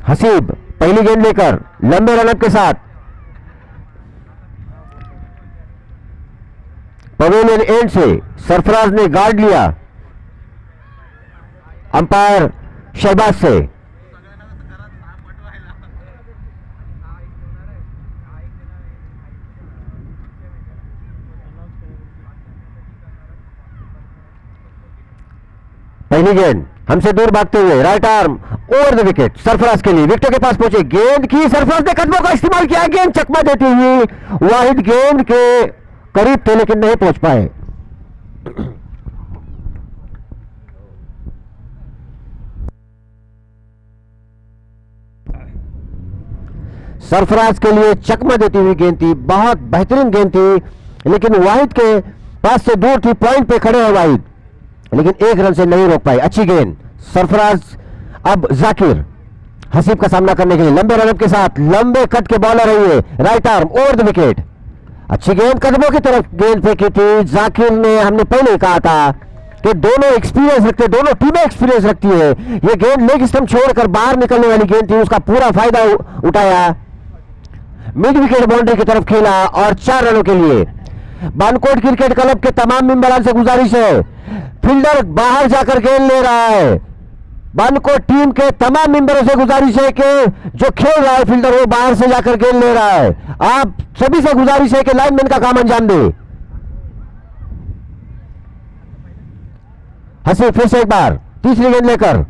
हसीब पहली गेंद लेकर लंबे रनअप के साथ पवेलियन एंड से सरफराज ने गार्ड लिया अंपायर शहबाज से। पहली गेंद हमसे दूर भागते हुए right arm over the wicket Sarfaraz के लिए विकेट के पास पहुंचे गेंद की सरफराज ने कदमों का इस्तेमाल किया गेंद चकमा देती हुई वाहिद गेंद के करीब थे लेकिन नहीं पहुंच पाए। सरफराज के लिए चकमा देती हुई गेंद थी बहुत बेहतरीन गेंद थी लेकिन वाहिद के पास से दूर थी पॉइंट पे खड़े हैं वाहिद लेकिन एक रन से नहीं रोक पाए। अच्छी गेंद सरफराज अब जाकिर हसीब का सामना करने के लिए लंबे रनअप के साथ लंबे कट के बॉलर है ये right arm over the wicket. अच्छी गेंद कदमों की तरफ गेंद फेंकी थी जाकिर ने। हमने पहले कहा था कि दोनों एक्सपीरियंस रखते दोनों टीमें एक्सपीरियंस रखती है। ये गेंद लेग स्टंप छोड़कर बाहर निकलने वाली गेंद थी उसका पूरा फायदा उठाया मिड विकेट बाउंड्री की तरफ खेला और 4 रनों के लिए। बानकोट क्रिकेट क्लब के तमाम मेंबरान से गुजारिश है फील्डर बाहर जाकर गेंद ले रहा है। बानकोट टीम के तमाम मेंबरों से गुजारिश है कि जो खेल रहा है फील्डर वो बाहर से जाकर गेंद ले रहा है। आप सभी से गुजारिश है कि लाइनमैन का काम अंजाम दे। हसीब फिर से एक बार तीसरी गेंद लेकर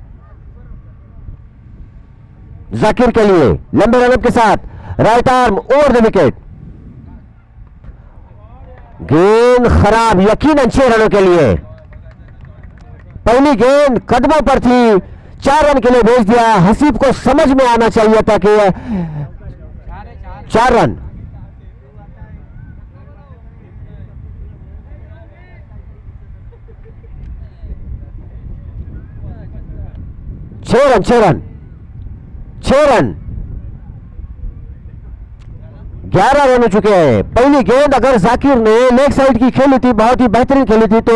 जाकिर के लिए लंबे रनअप के साथ right arm over the wicket. गेंद खराब यकीनन 6 रनों के लिए। पहली गेंद कदमों पर थी 4 रन के लिए भेज दिया। हसीब को समझ में आना चाहिए था कि 4 रन। छह रन 11 रन हो चुके हैं। पहली गेंद अगर जाकिर ने लेग साइड की खेली थी बहुत ही बेहतरीन खेली थी तो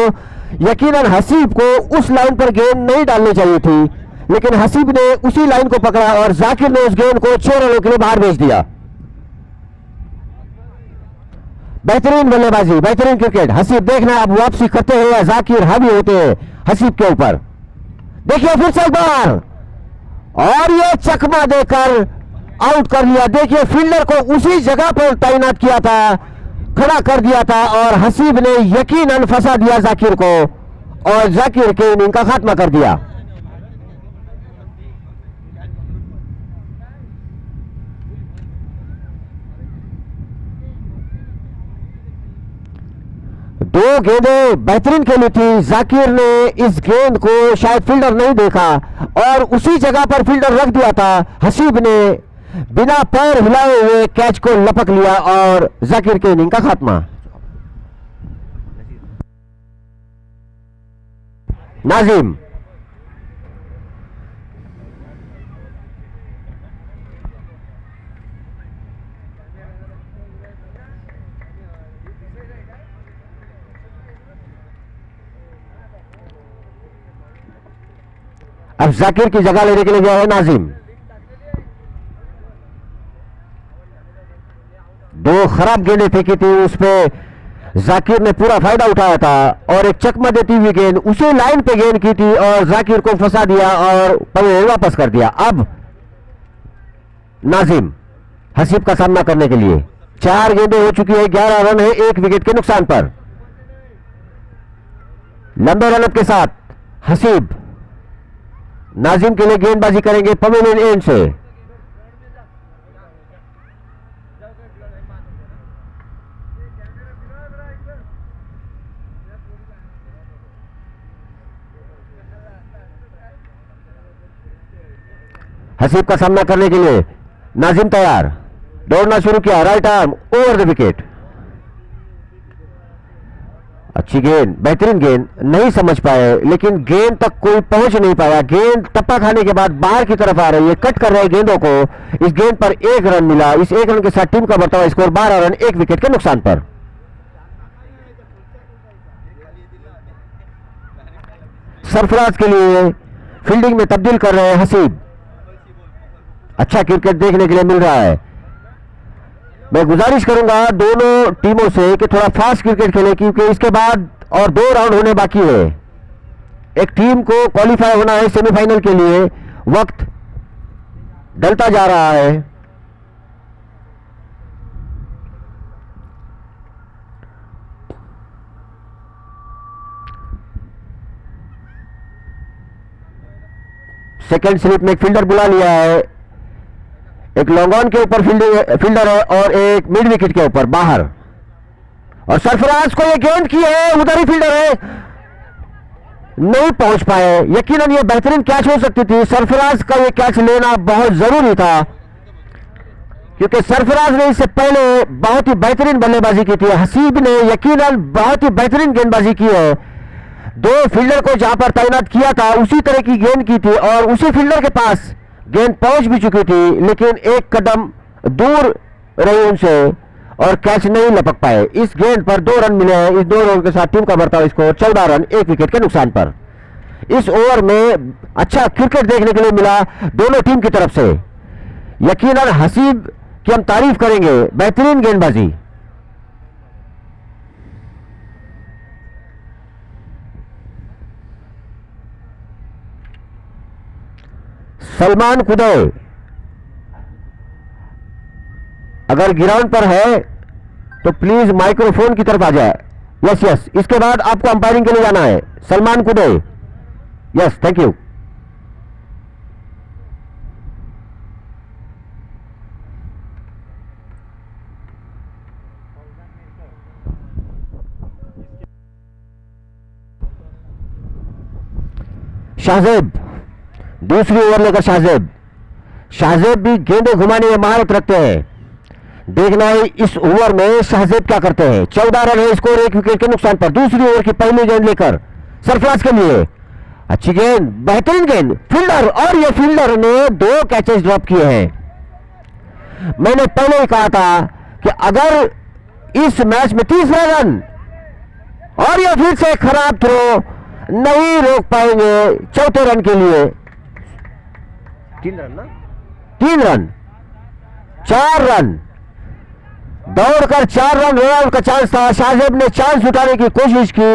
यकीनन हसीब को उस लाइन पर गेंद नहीं डालनी चाहिए थी लेकिन हसीब ने उसी लाइन को पकड़ा और जाकिर ने उस गेंद को 6 रनों के लिए बाहर भेज दिया। बेहतरीन बल्लेबाजी बेहतरीन क्रिकेट। हसीब देखना अब वापसी करते हैं या जाकिर हावी होते हैं हसीब के ऊपर। देखिए फिर से एक बार और ये चकमा देकर आउट कर लिया। देखिए फील्डर को उसी जगह पर तैनात किया था खड़ा कर दिया था और हसीब ने यकीनन फंसा दिया जाकिर को और जाकिर के इनिंग का खात्मा कर दिया। दो गेंदें बेहतरीन खेली थी। जाकिर ने इस गेंद को शायद फील्डर नहीं देखा और उसी जगह पर फील्डर रख दिया था। हसीब ने बिना पैर हिलाए हुए कैच को लपक लिया और जाकिर के इनिंग का खात्मा। नाजिम अब जाकिर की जगह लेने के लिए गया है नाजिम। दो खराब गेंदें फेंकी थी उस पे जाकिर ने पूरा फायदा उठाया था और एक चकमा देती हुई गेंद उसी लाइन पे गेंद की थी और जाकिर को फंसा दिया और पवेलियन वापस कर दिया। अब नाजिम हसीब का सामना करने के लिए 4 गेंदें हो चुकी है 11 रन है 1 विकेट के नुकसान पर। लंबे रनअप के साथ हसीब नाजिम के लिए गेंदबाजी करेंगे पवेलियन एंड से। हसीब का सामना करने के लिए नाजिम तैयार दौड़ना शुरू किया right arm over the wicket. अच्छी गेंद बेहतरीन गेंद नहीं समझ पाए लेकिन गेंद तक कोई पहुंच नहीं पाया। गेंद टप्पा खाने के बाद बाहर की तरफ आ रही है कट कर रहे गेंदों को। इस गेंद पर 1 रन मिला। इस 1 रन के साथ टीम का बढ़ता हुआ स्कोर 12 रन 1 विकेट के नुकसान पर। सरफराज के लिए फील्डिंग में तब्दील कर रहे हैं हसीब। अच्छा क्रिकेट देखने के लिए मिल रहा है। मैं गुजारिश करूंगा दोनों टीमों से कि थोड़ा फास्ट क्रिकेट खेले, क्योंकि इसके बाद और 2 राउंड होने बाकी है। एक टीम को क्वालिफाई होना है सेमीफाइनल के लिए, वक्त ढलता जा रहा है। सेकेंड स्लिप में एक फील्डर बुला लिया है, एक लॉन्ग ऑन के ऊपर फील्डर है और एक मिड विकेट के ऊपर बाहर, और सरफराज को ये गेंद की है, उधर ही फील्डर है, नहीं पहुंच पाए। यकीनन ये बेहतरीन कैच हो सकती थी। सरफराज का ये कैच लेना बहुत जरूरी था, क्योंकि सरफराज ने इससे पहले बहुत ही बेहतरीन बल्लेबाजी की थी। हसीब ने यकीनन बहुत ही बेहतरीन गेंदबाजी की है। 2 फील्डर को जहां पर तैनात किया था उसी तरह की गेंद की थी, और उसी फील्डर के पास गेंद पहुंच भी चुकी थी, लेकिन एक कदम दूर रही उनसे और कैच नहीं लपक पाए। इस गेंद पर 2 रन मिले हैं। इस 2 रन के साथ टीम का बढ़ता हुआ स्कोर 14 रन 1 विकेट के नुकसान पर। इस ओवर में अच्छा क्रिकेट देखने के लिए मिला दोनों टीम की तरफ से। यकीनन हसीब की हम तारीफ करेंगे, बेहतरीन गेंदबाजी। सलमान कुदय अगर ग्राउंड पर है तो प्लीज माइक्रोफोन की तरफ आ जाए। यस यस, इसके बाद आपको अंपायरिंग के लिए जाना है। सलमान कुदय, यस, थैंक यू। शाहजेब दूसरी ओवर लेकर शाहजेब भी गेंदें घुमाने में महारत रखते हैं। देखना है इस ओवर में शाहजेब क्या करते हैं। 14 रन है स्कोर 1 विकेट के नुकसान पर। दूसरी ओवर की पहली गेंद लेकर सरफराज के लिए अच्छी गेंद, बेहतरीन गेंद, फील्डर, और यह फील्डर ने 2 कैचेस ड्रॉप किए हैं। मैंने पहले ही कहा था कि अगर इस मैच में 30 रन, और यह फिर से खराब थ्रो, नहीं रोक पाएंगे चौथे रन के लिए। 3 रन ना, 3 रन, 4 रन दौड़कर 4 रन रन का चांस था। शाहजेब ने चांस उठाने की कोशिश की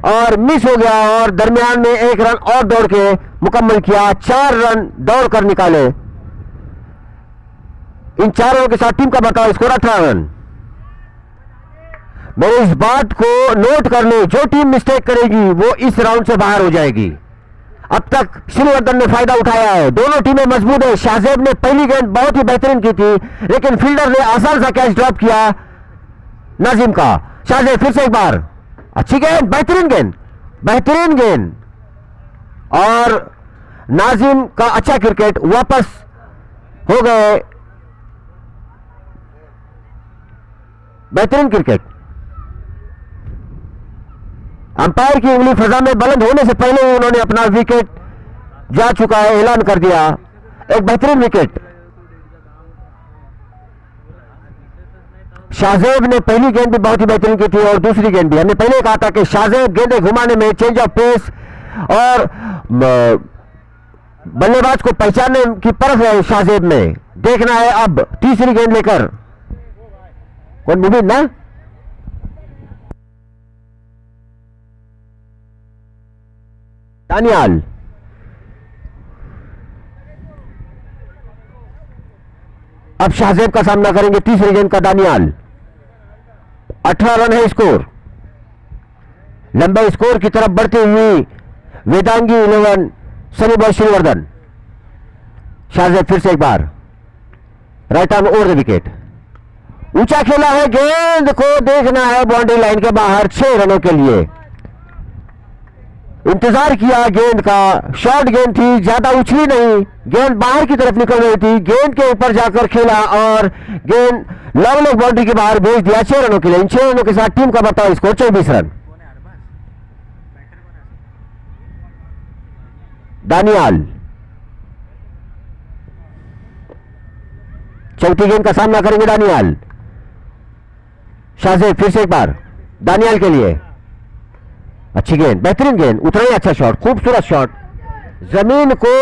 और मिस हो गया, और दरमियान में 1 रन और दौड़ के मुकम्मल किया। 4 रन दौड़कर निकाले। इन 4 रनों के साथ टीम का बढ़ता स्कोर 18 रन। मेरे इस बात को नोट कर ले, जो टीम मिस्टेक करेगी वो इस राउंड से बाहर हो जाएगी। अब तक श्रीवर्धन ने फायदा उठाया है। दोनों टीमें मजबूत है। शाहजेब ने पहली गेंद बहुत ही बेहतरीन की थी, लेकिन फील्डर ने आसान सा कैच ड्रॉप किया नाजिम का। शाहजेब फिर से एक बार अच्छी गेंद, बेहतरीन गेंद, बेहतरीन गेंद, और नाजिम का अच्छा क्रिकेट। वापस हो गए, बेहतरीन क्रिकेट। अंपायर की उंगली फजा में बुलंद होने से पहले ही उन्होंने अपना विकेट जा चुका है ऐलान कर दिया। एक बेहतरीन विकेट। शाहजेब ने पहली गेंद भी बहुत ही बेहतरीन की थी और दूसरी गेंद भी। हमने पहले कहा था कि शाहजेब गेंदें घुमाने में, चेंज ऑफ पेस और बल्लेबाज को पहचानने की परख है शाहजेब में। देखना है अब तीसरी गेंद लेकर कौन, मुबीन ना, दानियाल। अब शाहजेब का सामना करेंगे तीसरी गेंद का दानियाल। 18 रन है स्कोर। लंबे स्कोर की तरफ बढ़ती हुई वेदांगी 11 सनी बॉय श्रीवर्धन। शाहजेब फिर से एक बार right arm over the wicket. ऊंचा खेला है, गेंद को देखना है बाउंड्री लाइन के बाहर 6 रनों के लिए। इंतजार किया गेंद का, शॉर्ट गेंद थी, ज्यादा उछली नहीं, गेंद बाहर की तरफ निकल रही थी। गेंद के ऊपर जाकर खेला और गेंद लॉन्ग लेग बाउंड्री के बाहर भेज दिया 6 रनों के लिए। इन 6 रनों के साथ टीम का बढ़ता स्कोर 24 रन। दानियाल चौथी गेंद का सामना करेंगे दानियाल। शाहजेब फिर से एक बार दानियाल के लिए अच्छी गेंद, बेहतरीन गेंद, उतना ही अच्छा शॉट, खूबसूरत शॉट, जमीन को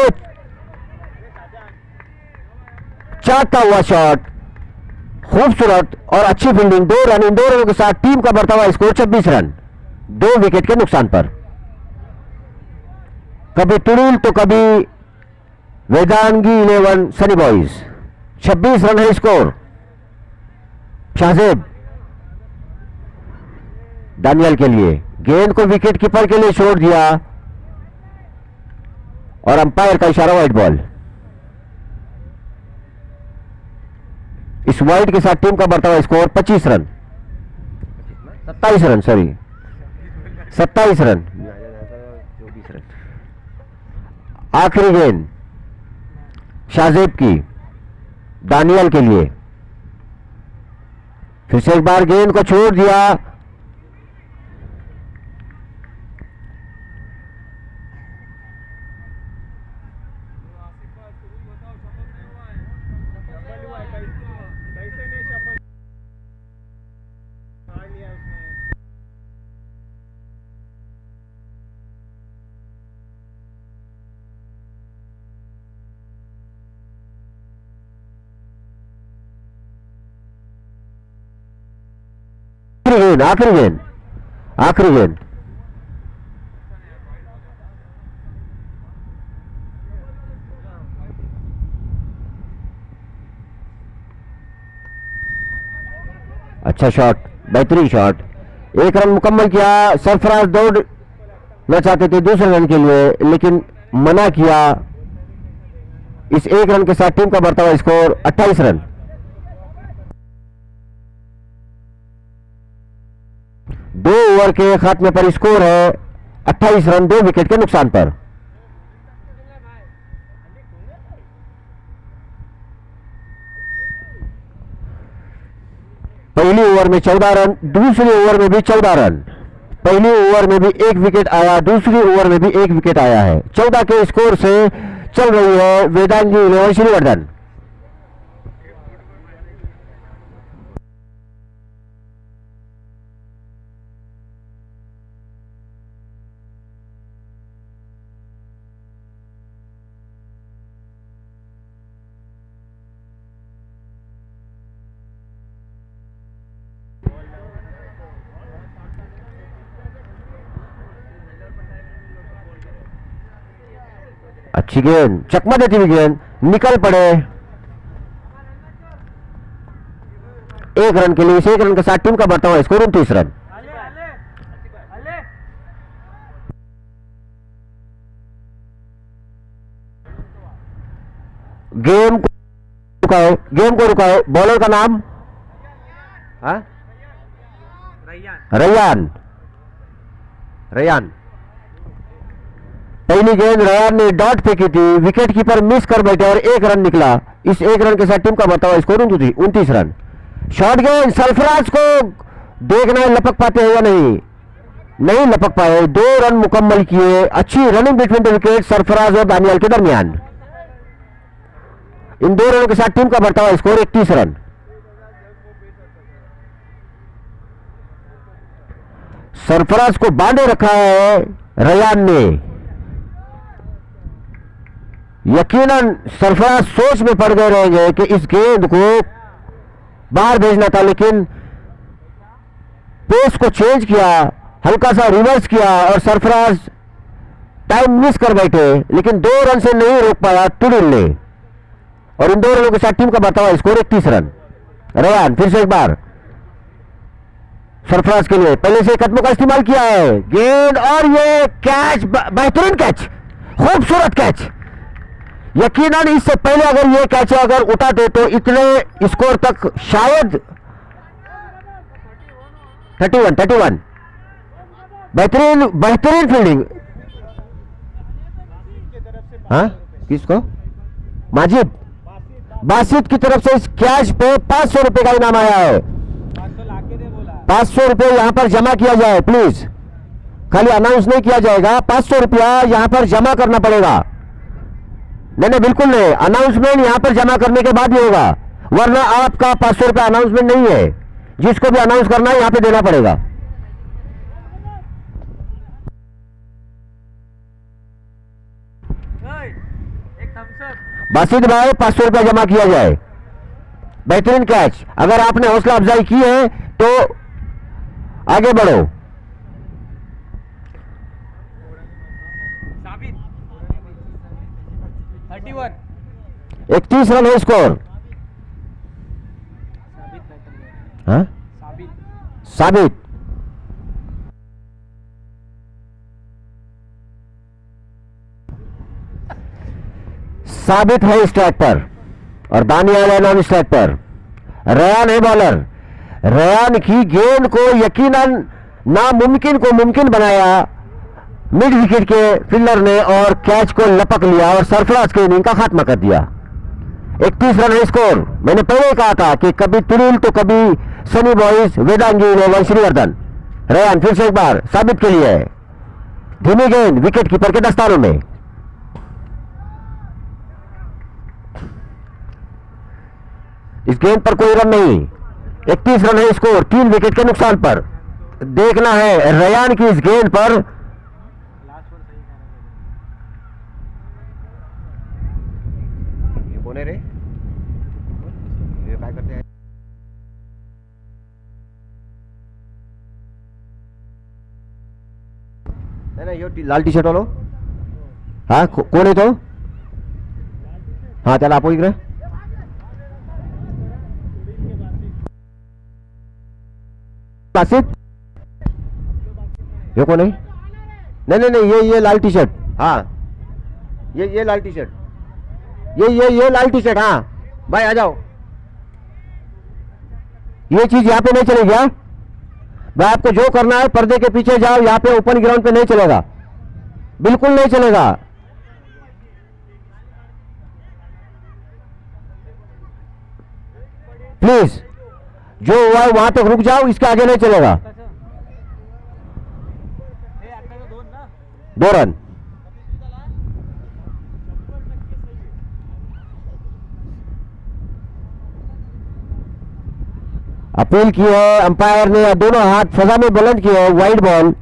चाहता हुआ शॉट, खूबसूरत और अच्छी फील्डिंग, 2 रन। इन 2 रनों के साथ टीम का बढ़ता हुआ स्कोर 26 रन, 2 विकेट के नुकसान पर। कभी तुरुल तो कभी वेदांगी 11 सनी बॉयज। 26 रन है स्कोर। शाहजेब दानियल के लिए, गेंद को विकेट कीपर के लिए छोड़ दिया और अंपायर का इशारा, वाइड बॉल। इस वाइड के साथ टीम का बढ़ता हुआ score 25 run, 27 run, sorry 27 run, 24 run. आखिरी गेंद शाहजेब की दानियल के लिए, फिर से एक बार गेंद को छोड़ दिया। आखिरी गेंद, आखिरी गेंद। अच्छा शॉट, बेहतरीन शॉट। 1 रन मुकम्मल किया। सरफराज दौड़ना चाहते थे दूसरे रन के लिए, लेकिन मना किया। इस 1 रन के साथ टीम का बढ़ता हुआ स्कोर 28 रन। 2 ओवर के खात्मे पर स्कोर है 28 रन, 2 विकेट के नुकसान पर। पहली ओवर में 14 रन, दूसरी ओवर में भी 14 रन। पहली ओवर में भी 1 विकेट आया, दूसरी ओवर में भी 1 विकेट आया है। 14 के स्कोर से चल रही है वेदांगी 11 श्रीवर्धन। अच्छी गेंद, चकमा देती हुई गेंद, निकल पड़े। 1 रन के लिए, इस 1 रन के साथ टीम का बढ़ता हुआ स्कोर 29 रन। गेम को रुकाओ, गेम को रुकाओ। बॉलर का नाम रैयान। रैयान। पहली गेंद रैयान ने डॉट फेंकी थी, विकेट कीपर मिस कर बैठे और 1 रन निकला। इस 1 रन के साथ टीम का बढ़ता हुआ स्कोर 29 रन। शॉर्ट गेंद, सरफराज को देखना है लपक पाते हैं या नहीं। नहीं लपक पाए। 2 रन मुकम्मल किए। अच्छी running between the wicket Sarfaraz और दानियाल के दरमियान। इन 2 रनों के साथ टीम का बढ़ता हुआ स्कोर 31 रन। सरफराज को बांधे रखा है रैयान ने। यकीनन सरफराज सोच में पड़ गए रहेंगे कि इस गेंद को बाहर भेजना था, लेकिन पेस को चेंज किया, हल्का सा रिवर्स किया और सरफराज टाइम मिस कर बैठे, लेकिन 2 रन से नहीं रोक पाया तुरुल ने। और इन 2 रनों के साथ टीम का बढ़ता हुआ स्कोर 31 रन। रैयान फिर से एक बार सरफराज के लिए पहले से कदमों का इस्तेमाल किया है। गेंद और ये कैच, बेहतरीन कैच, खूबसूरत कैच। यकीनन इससे पहले अगर ये कैच अगर उठाते तो इतने स्कोर तक शायद 31। बेहतरीन बेहतरीन फील्डिंग। हाँ किसको? माजिद बासित की तरफ से इस कैच पे 500 रुपए का इनाम आया है। 500 रुपए यहां पर जमा किया जाए प्लीज। खाली अनाउंस नहीं किया जाएगा, 500 रुपया यहां पर जमा करना पड़ेगा। नहीं बिल्कुल नहीं, अनाउंसमेंट यहां पर जमा करने के बाद ही होगा, वरना आपका 500 रुपया अनाउंसमेंट नहीं है। जिसको भी अनाउंस करना है यहां पे देना पड़ेगा। बासित भाई 500 रुपया जमा किया जाए। बेहतरीन कैच। अगर आपने हौसला अफजाई की है तो आगे बढ़ो। साबित 31 31 रन है स्कोर। हाँ साबित साबित साबित है स्ट्राइक पर और दानियाल है नॉन स्ट्राइक पर। रयान है बॉलर। रयान की गेंद को यकीनन नामुमकिन को मुमकिन बनाया मिड विकेट के फील्डर ने और कैच को लपक लिया और सरफराज की इनिंग का खात्मा कर दिया। 31 रन है स्कोर। मैंने पहले ही कहा था कि कभी तुरिल तो कभी सनी बॉयज, वेदांगी और श्रीवर्धन। रयान फिर से एक बार साबित के लिए धीमी गेंद विकेट कीपर के दस्तानों में। इस गेंद पर कोई रन नहीं। 31 रन है स्कोर 3 विकेट के नुकसान पर। देखना है रयान की इस गेंद पर। लास्ट पर सही ये कौन है रे? ये क्या करते हैं? नहीं ये लाल टी शर्ट वालो। हाँ कौन है तो? हाँ चल आप इकडे। बासित ये कौन है? नहीं नहीं नहीं ये लाल टी शर्ट। हाँ ये लाल टी शर्ट। ये लाल टी शर्ट। हाँ भाई आ जाओ। ये चीज यहाँ पे नहीं चलेगी। हाँ भाई आपको जो करना है पर्दे के पीछे जाओ। यहाँ पे ओपन ग्राउंड पे नहीं चलेगा, बिल्कुल नहीं चलेगा। प्लीज जो हुआ है वहां तक रुक जाओ, इसके आगे नहीं चलेगा। हे आता तो 2 ना 2 रन। अपील की है अंपायर ने, दोनों हाथ फजा में बुलंद किए हैं। वाइड बॉल,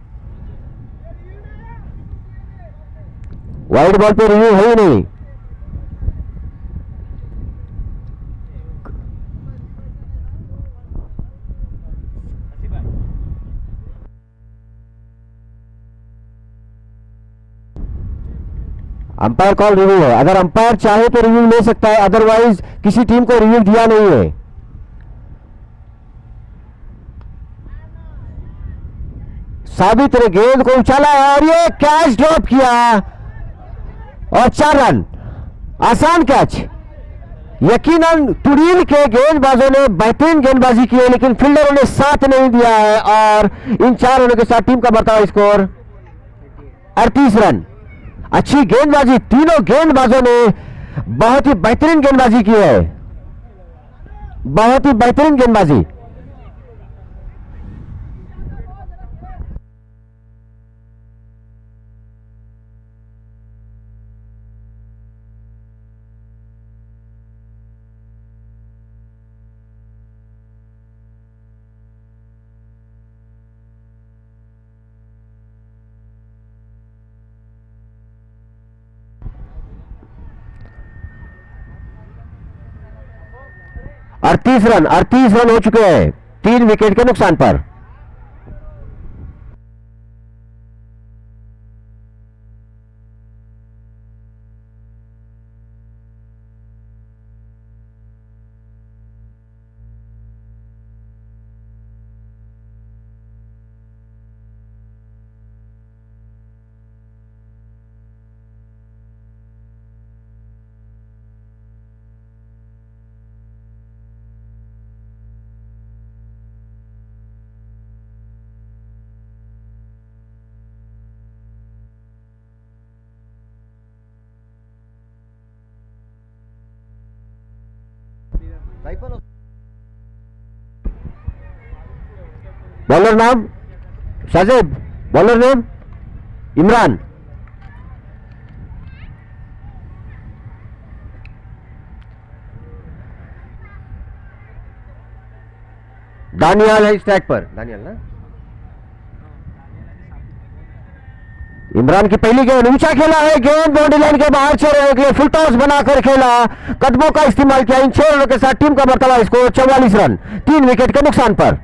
वाइड बॉल पे रिव्यू है ही नहीं। अंपायर कॉल रिव्यू है। अगर अंपायर चाहे तो रिव्यू ले सकता है, अदरवाइज किसी टीम को रिव्यू दिया नहीं है। साबित ने गेंद को उछाला और ये कैच ड्रॉप किया और 4 रन। आसान कैच। यकीनन तुरील के गेंदबाजों ने बेहतरीन गेंदबाजी की है, लेकिन फील्डरों ने साथ नहीं दिया है और इन 4 रनों के साथ टीम का बढ़ता स्कोर 38 रन। अच्छी गेंदबाजी, तीनों गेंदबाजों ने बहुत ही बेहतरीन गेंदबाजी की है, बहुत ही बेहतरीन गेंदबाजी। अड़तीस रन हो चुके हैं 3 विकेट के नुकसान पर। बॉलर नाम शाजिब, बॉलर नेम इमरान। दानियाल है स्ट्राइक पर। दानियाल ना इमरान की पहली गेंद, ऊंचा खेला है, गेंद बाउंड्री लाइन के बाहर 6 रनों के लिए फुल टॉस बनाकर खेला, कदमों का इस्तेमाल किया, इन 6 रनों के साथ टीम का मर्तबा स्कोर 44 रन 3 विकेट के नुकसान पर।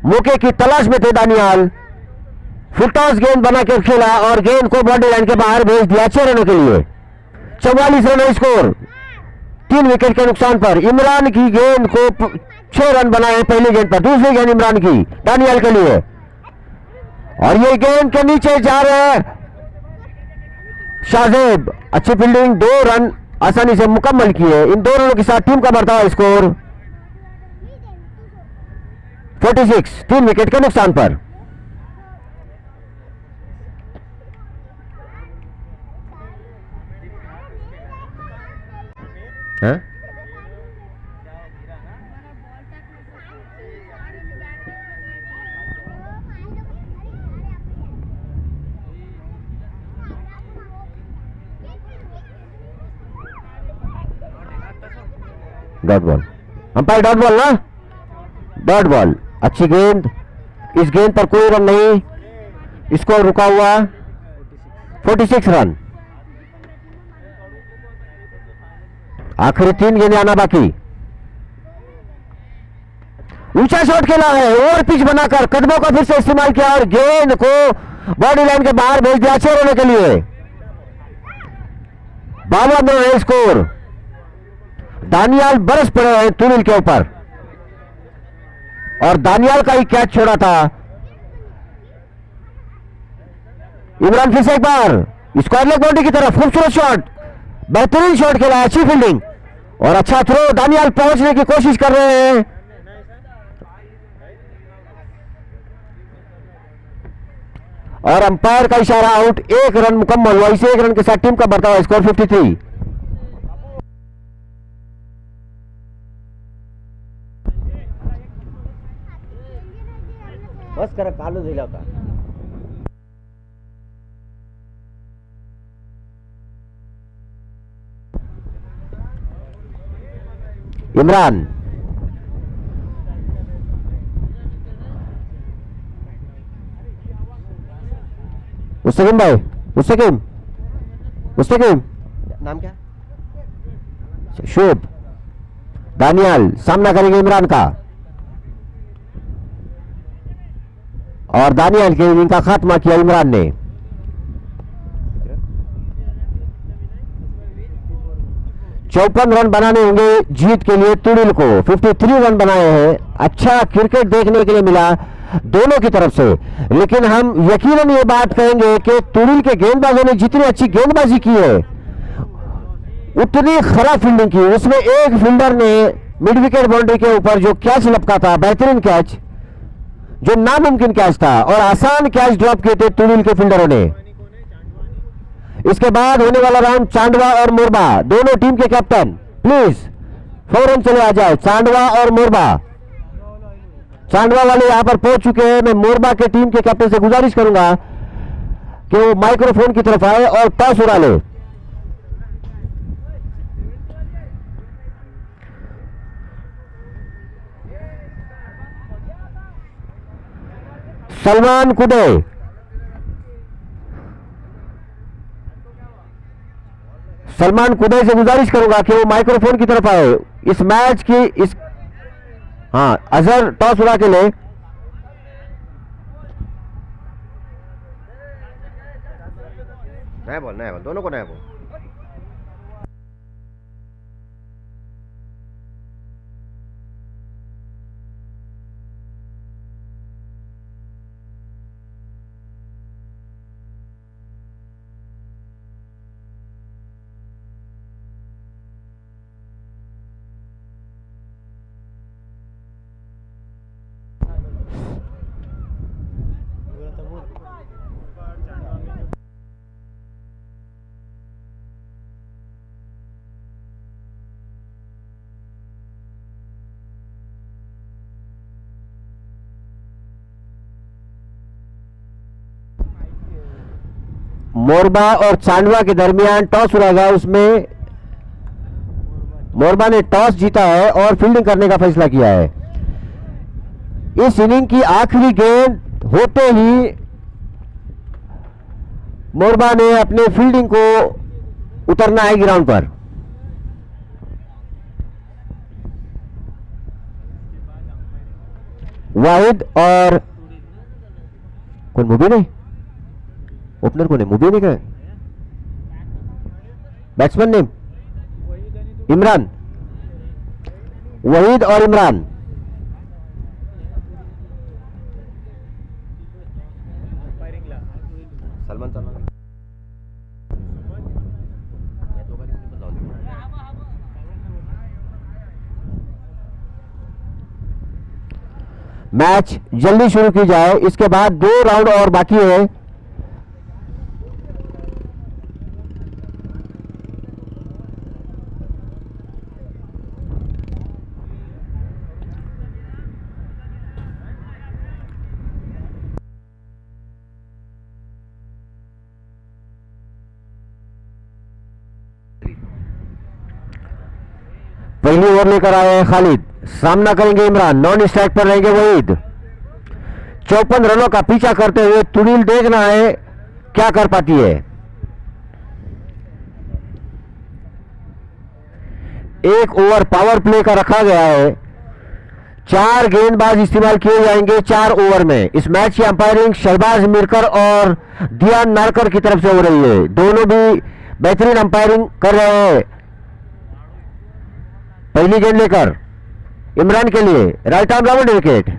मौके की तलाश में थे दानियाल, फुल टॉस गेंद बनाकर खेला और गेंद को बाउंड्री लाइन के बाहर भेज दिया 6 रनों के लिए, 44 रन स्कोर 3 विकेट के नुकसान पर। इमरान की गेंद को 6 रन बनाए पहली गेंद पर, दूसरी गेंद इमरान की दानियाल के लिए, और ये गेंद के नीचे जा रहे हैं शाहजेब, अच्छी फील्डिंग, 2 रन आसानी से मुकम्मल किए, इन 2 रनों के साथ टीम का मर्तबा स्कोर 46 3 विकेट के नुकसान पर। हाँ? Dot ball, umpire dot ball ना, डॉट बॉल, अच्छी गेंद, इस गेंद पर कोई रन नहीं, स्कोर रुका हुआ 46 रन। आखिरी 3 गेंदें आना बाकी। ऊंचा शॉट खेला है, ओवर पिच बनाकर कदमों का फिर से इस्तेमाल किया और गेंद को बॉडी लाइन के बाहर भेज दिया 6 रनों के लिए, 52 रन स्कोर। दानियाल बरस पड़े हैं तुनिल के ऊपर और दानियाल का ही कैच छोड़ा था। इमरान फिर से एक बार स्क्वायर लेग बाउंड्री की तरफ, खूबसूरत शॉट, बेहतरीन शॉट खेला, अच्छी फील्डिंग और अच्छा थ्रो। दानियाल पहुंचने की कोशिश कर रहे हैं, और अंपायर का इशारा आउट, 1 रन मुकम्मल हुआ, इसे 1 रन के साथ टीम का बढ़ता स्कोर 53। बस कर कालू दिला होता। इमरान मुस्तकीम भाई, मुस्तकीम नाम क्या, शुभ। दानियाल सामना करेंगे इमरान का और दानियाल के इनिंग का खात्मा किया इमरान ने। चौपन रन बनाने होंगे जीत के लिए तुनिल को, 53 रन बनाए हैं। अच्छा क्रिकेट देखने के लिए मिला दोनों की तरफ से, लेकिन हम यकीनन ये बात कहेंगे कि तुनिल के गेंदबाजों ने जितनी अच्छी गेंदबाजी की है उतनी खराब फील्डिंग की। उसमें एक फील्डर ने मिड विकेट बाउंड्री के ऊपर जो कैच लपका था, बेहतरीन कैच, जो नामुमकिन कैच था, और आसान कैच ड्रॉप किए थे तुनिल के फील्डरों ने। इसके बाद होने वाला राउंड चांडवा और मोरबा, दोनों टीम के कैप्टन प्लीज फौरन चले आ जाए। चांडवा और मोरबा, चांडवा वाले यहां पर पहुंच चुके हैं। मैं मोरबा के टीम के कैप्टन से गुजारिश करूंगा कि वो माइक्रोफोन की तरफ आए और टॉस उड़ा ले। सलमान कुडे, सलमान कुडे से गुजारिश करूंगा कि वो माइक्रोफोन की तरफ आए। इस मैच की इस, हाँ, अजहर टॉस उड़ा के ले। नया बॉल दोनों को नया बॉल। मोरबा और चांडवा के दरमियान टॉस उड़ा गया, उसमें मोरबा ने टॉस जीता है और फील्डिंग करने का फैसला किया है। इस इनिंग की आखिरी गेंद होते ही मोरबा ने अपने फील्डिंग को उतरना है ग्राउंड पर। वाहिद और कौन, मुबी नहीं, ओपनर कौन है, मुबी नहीं, क्या बैट्समैन नेम, इमरान, वहीद और इमरान। सलमान मैच जल्दी शुरू की जाए, इसके बाद 2 राउंड और बाकी है। पहली ओवर लेकर आए हैं खालिद, सामना करेंगे इमरान, नॉन स्ट्राइक पर रहेंगे वहीद। 54 रनों का पीछा करते हुए तुड़ील देखना है क्या कर पाती है। एक ओवर पावर प्ले का रखा गया है, 4 गेंदबाज इस्तेमाल किए जाएंगे 4 ओवर में। इस मैच की अंपायरिंग शहबाज मिरकर और दियान नारकर की तरफ से हो रही है, दोनों भी बेहतरीन अंपायरिंग कर रहे हैं। पहली गेंद लेकर इमरान के लिए right arm round wicket,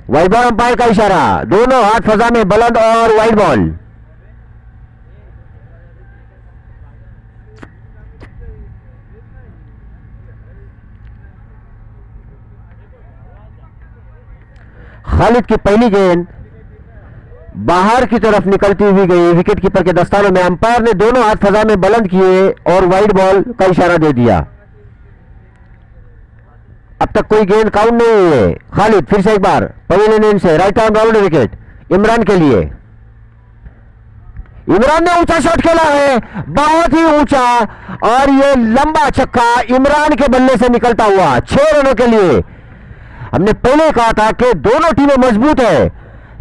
wide ball umpire का इशारा, दोनों हाथ फजा में बुलंद और वाइड बॉल। खालिद की पहली गेंद बाहर की तरफ निकलती हुई गई, विकेट कीपर के दस्तानों में। अंपायर ने दोनों हाथ फजा में बुलंद किए और वाइड बॉल का इशारा दे दिया। अब तक कोई गेंद काउंट नहीं हुई है। खालिद फिर से एक बार पवेलियन एंड से right arm round wicket Imran के लिए। इमरान ने ऊंचा शॉट खेला है, बहुत ही ऊंचा, और ये लंबा छक्का इमरान के बल्ले से निकलता हुआ 6 रनों के लिए। हमने पहले कहा था कि दोनों टीमें मजबूत है,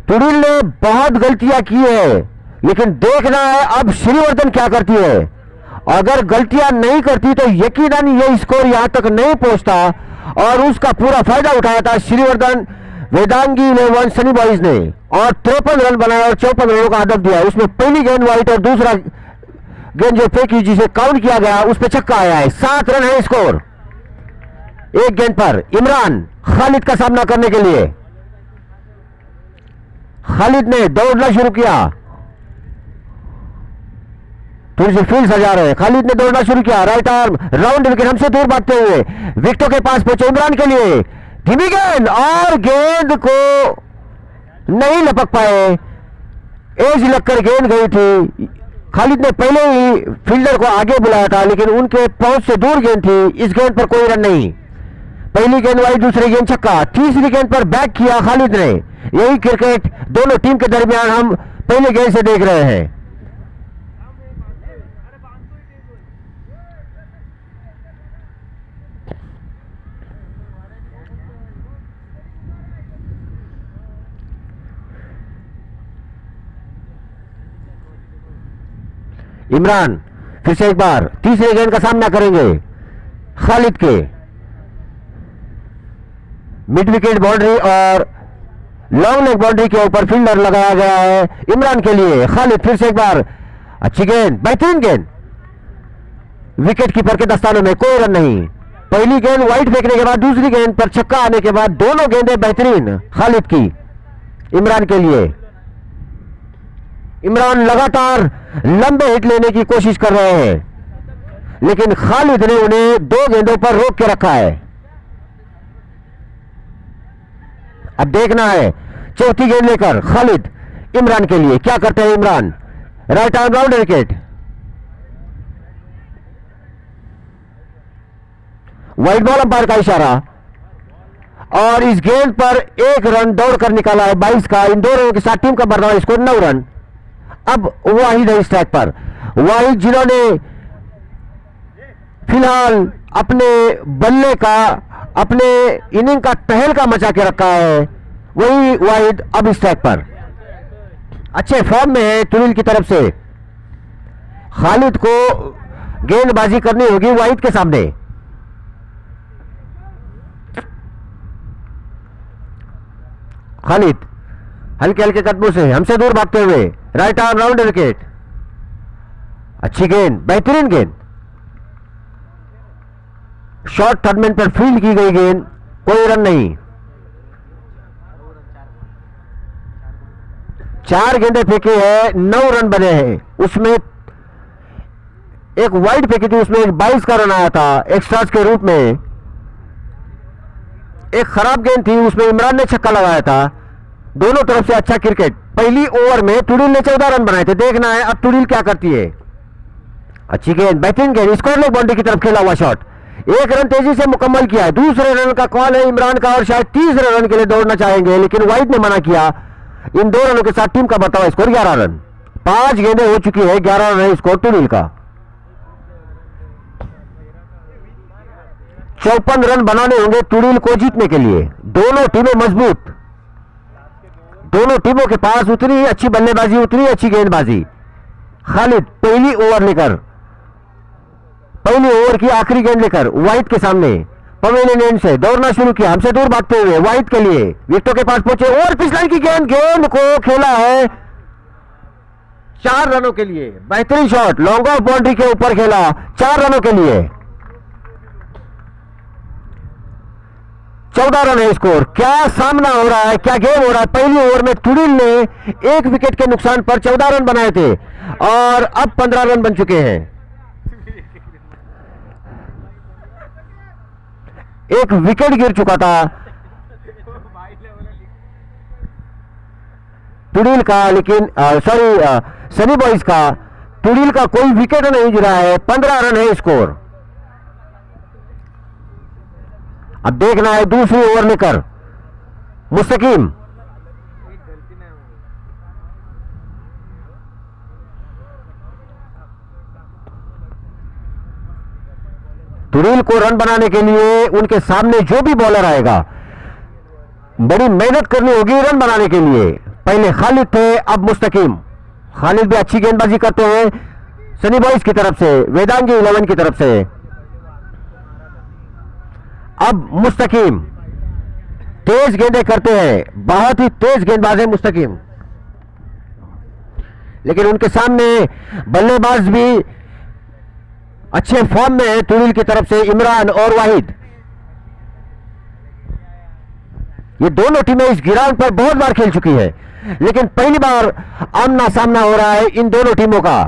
तुड़ील ने बहुत गलतियां की है, लेकिन देखना है अब श्रीवर्धन क्या करती है। अगर गलतियां नहीं करती तो यकीनन ये स्कोर यहां तक नहीं पहुंचता, और उसका पूरा फायदा उठाया था श्रीवर्धन वेदांगी 11 सनी बॉयज ने, और 53 रन बनाए और 54 रनों का हदफ दिया। उसमें पहली गेंद वाइट और दूसरा गेंद जो फेंकी जिसे काउंट किया गया उस पर छक्का आया है। 7 रन है स्कोर एक गेंद पर। इमरान खालिद का सामना करने के लिए, खालिद ने दौड़ना शुरू किया, थोड़ी सी फील्ड सजा रहे हैं। खालिद ने दौड़ना शुरू किया, राइट आर्म राउंड विकेट हमसे दूर भागते हुए विकेटों के पास पहुंचे इमरान के लिए। धीमी गेंद, और गेंद को नहीं लपक पाए, एज लगकर गेंद गई थी। खालिद ने पहले ही फील्डर को आगे बुलाया था, लेकिन उनके पहुंच से दूर गेंद थी। इस गेंद पर कोई रन नहीं। पहली गेंद वाइड, दूसरी गेंद छक्का, तीसरी गेंद पर बैक किया खालिद ने। यही क्रिकेट दोनों टीम के दरमियान हम पहले गेंद से देख रहे हैं। इमरान फिर से एक बार तीसरे गेंद का सामना करेंगे खालिद के। मिड विकेट बाउंड्री और लॉन्ग लेग बाउंड्री के ऊपर फील्डर लगाया गया है इमरान के लिए। खालिद फिर से एक बार, अच्छी गेंद, बेहतरीन गेंद, विकेट कीपर के दस्तानों में कोई रन नहीं। पहली गेंद वाइड फेंकने के बाद दूसरी गेंद पर छक्का आने के बाद दोनों गेंदें बेहतरीन खालिद की इमरान के लिए। इमरान लगातार लंबे हिट लेने की कोशिश कर रहे हैं, लेकिन खालिद ने उन्हें 2 गेंदों पर रोक के रखा है। अब देखना है चौथी गेंद लेकर खालिद इमरान के लिए क्या करते हैं। Imran right arm round wicket, wide ball umpire का इशारा, और इस गेंद पर 1 रन दौड़कर निकाला है 22 का। इन 2 रनों के साथ टीम का बर्दाश्त स्कोर 9 रन। अब वाहिद है स्ट्राइक पर, वाहिद जिन्होंने फिलहाल अपने बल्ले का, अपने इनिंग का तहलका मचा के रखा है, वही वाहिद अब स्ट्राइक पर। अच्छे फॉर्म में है तुरिल की तरफ से। खालिद को गेंदबाजी करनी होगी वाहिद के सामने। खालिद हल्के हल्के कदमों से हमसे दूर भागते हुए राइट आर्म राउंड विकेट। अच्छी गेंद, बेहतरीन गेंद। शॉर्ट टर्नमेंट पर फील्ड की गई गेंद, कोई रन नहीं। 4 गेंदें फेंकी है, 9 रन बने हैं। उसमें एक वाइड फेंकी थी, उसमें 22 का रन आया था एक्स्ट्रास के रूप में। एक खराब गेंद थी, उसमें इमरान ने छक्का लगाया था। दोनों तरफ से अच्छा क्रिकेट। पहली ओवर में तुरिल ने 14 रन बनाए थे। देखना है अब तुरिल क्या करती है। अच्छी गेंद, बेहतरीन गेंद, स्क्वायर लेग बाउंड्री की तरफ खेला हुआ शॉट। 1 रन तेजी से मुकम्मल किया है। दूसरे रन का कॉल है इमरान का और शायद तीसरे रन के लिए दौड़ना चाहेंगे, लेकिन वाइड ने मना किया। इन 2 रनों के साथ टीम का बतावा स्कोर 11 रन। 5 गेंदें हो चुकी है, 11 रन है स्कोर तुरिल का। 54 रन बनाने होंगे तुरिल को जीतने के लिए। दोनों टीमें मजबूत, दोनों टीमों के पास उतनी अच्छी बल्लेबाजी, उतनी अच्छी गेंदबाजी। खालिद पहली ओवर की आखिरी गेंद लेकर वाहिद के सामने पवेलियन एंड से दौड़ना शुरू किया। हमसे दूर भागते हुए वाहिद के लिए विकेटों के पास पहुंचे और पिछलाइन की गेंद को खेला है 4 रनों के लिए। बेहतरीन शॉट, लॉन्ग ऑफ बाउंड्री के ऊपर खेला 4 रनों के लिए। 14 रन है स्कोर। क्या सामना हो रहा है, क्या गेम हो रहा है। पहली ओवर में तुरिल ने 1 विकेट के नुकसान पर 14 रन बनाए थे और अब 15 रन बन चुके हैं। एक विकेट गिर चुका था तुरिल का, लेकिन सनी बॉयज का। तुरिल का कोई विकेट नहीं गिरा है। 15 रन है स्कोर। अब देखना है दूसरी ओवर लेकर मुस्तकीम। तुरिल को रन बनाने के लिए उनके सामने जो भी बॉलर आएगा बड़ी मेहनत करनी होगी रन बनाने के लिए। पहले खालिद थे, अब मुस्तकीम। खालिद भी अच्छी गेंदबाजी करते हैं सनी बॉयज की तरफ से, वेदांगी 11 की तरफ से। अब मुस्तकीम तेज गेंदें करते हैं, बहुत ही तेज गेंदबाज है मुस्तकीम, लेकिन उनके सामने बल्लेबाज भी अच्छे फॉर्म में है तुरिल की तरफ से इमरान और वाहिद। ये दोनों टीमें इस ग्राउंड पर बहुत बार खेल चुकी है, लेकिन पहली बार आमना सामना हो रहा है इन दोनों टीमों का।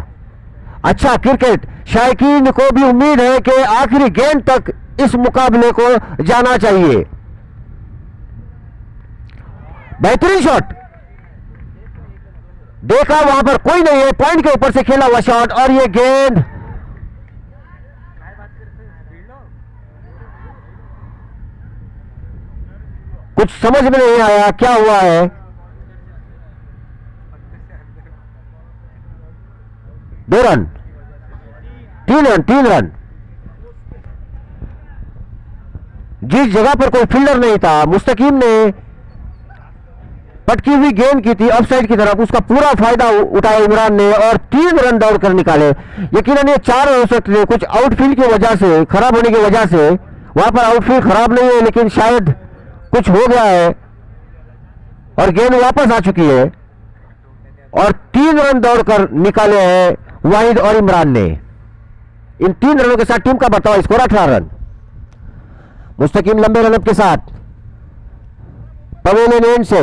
अच्छा क्रिकेट। शायकीन को भी उम्मीद है कि आखिरी गेंद तक इस मुकाबले को जाना चाहिए। बेहतरीन शॉट, देखा वहां पर कोई नहीं है, पॉइंट के ऊपर से खेला हुआ शॉट और ये गेंद कुछ समझ में नहीं आया क्या हुआ है। 2 रन, 3 रन। जिस जगह पर कोई फील्डर नहीं था, मुस्तकीम ने पटकी हुई गेंद की थी ऑफसाइड की तरफ, उसका पूरा फायदा उठाया इमरान ने और 3 रन दौड़कर निकाले। यकीनन ये 4 हो सकते थे, कुछ आउटफील्ड की वजह से, खराब होने की वजह से। वहां पर आउटफील्ड खराब नहीं है, लेकिन शायद कुछ हो गया है और गेंद वापस आ चुकी है और 3 रन दौड़कर निकाले हैं वाहिद और इमरान ने। इन 3 रनों के साथ टीम का बताओ स्कोर 18 रन। मुस्तकीम लंबे रनअप के साथ पवेलियन एंड से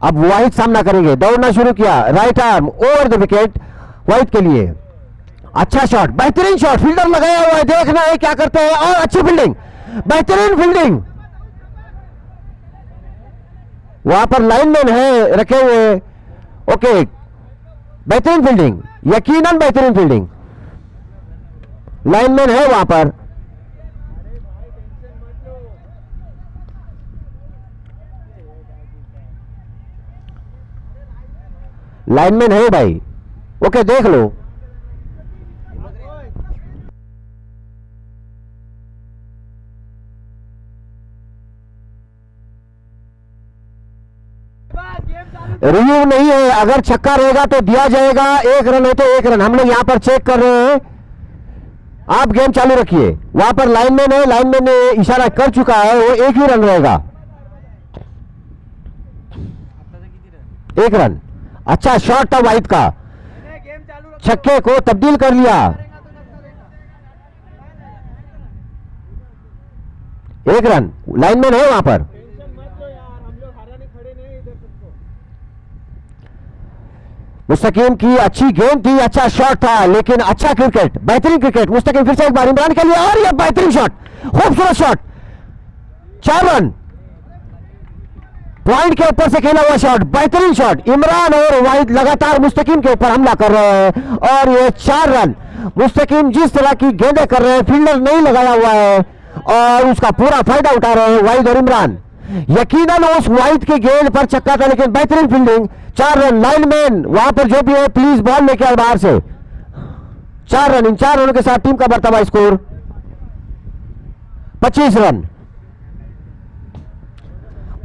अब वाहिद सामना करेंगे। दौड़ना शुरू किया, right arm over the wicket Wahid के लिए। अच्छा शॉट, बेहतरीन शॉट, फील्डर लगाया हुआ है, देखना है क्या करते हैं। और अच्छी फील्डिंग, बेहतरीन फील्डिंग। वहां पर लाइनमैन है रखे हुए, ओके। बेहतरीन फील्डिंग, यकीनन बेहतरीन फील्डिंग। लाइनमैन है वहां पर। लाइनमैन है भाई, ओके देख लो। रिव्यू नहीं है, अगर छक्का रहेगा तो दिया जाएगा, 1 रन है तो 1 रन। हम लोग यहां पर चेक कर रहे हैं, आप गेम चालू रखिए। वहां पर लाइनमैन है, लाइनमैन ने इशारा कर चुका है, वो 1 ही रन रहेगा। 1 रन। अच्छा शॉट था वाहिद का, गेम चालू रखो। छक्के को तब्दील कर लिया। 1 रन, लाइनमैन है वहां पर। टेंशन मत लो यार, हम लोग हारने खड़े नहीं इधर तुमको। मुस्तकीम की अच्छी गेंद थी, अच्छा शॉट था, लेकिन अच्छा क्रिकेट, बेहतरीन क्रिकेट। मुस्तकीम फिर से एक बार इमरान के लिए, और यह बेहतरीन शॉट, खूबसूरत शॉट, 4 रन। पॉइंट के ऊपर से खेला हुआ शॉट, बेहतरीन शॉट। इमरान और वाहिद लगातार मुस्तकीम के ऊपर हमला कर रहे हैं और ये 4 रन। मुस्तकीम जिस तरह की गेंदें कर रहे हैं, फील्डर नहीं लगाया हुआ है और उसका पूरा फायदा उठा रहे हैं वाहिद और इमरान। यकीनन उस वाहिद की गेंद पर छक्का था, लेकिन बेहतरीन फील्डिंग। 4 रन। लाइनमैन वहां पर जो भी है, प्लीज बॉल लेके आओ बाहर से। 4 रन। इन 4 रनों के साथ टीम का बढ़ता हुआ स्कोर 25 रन।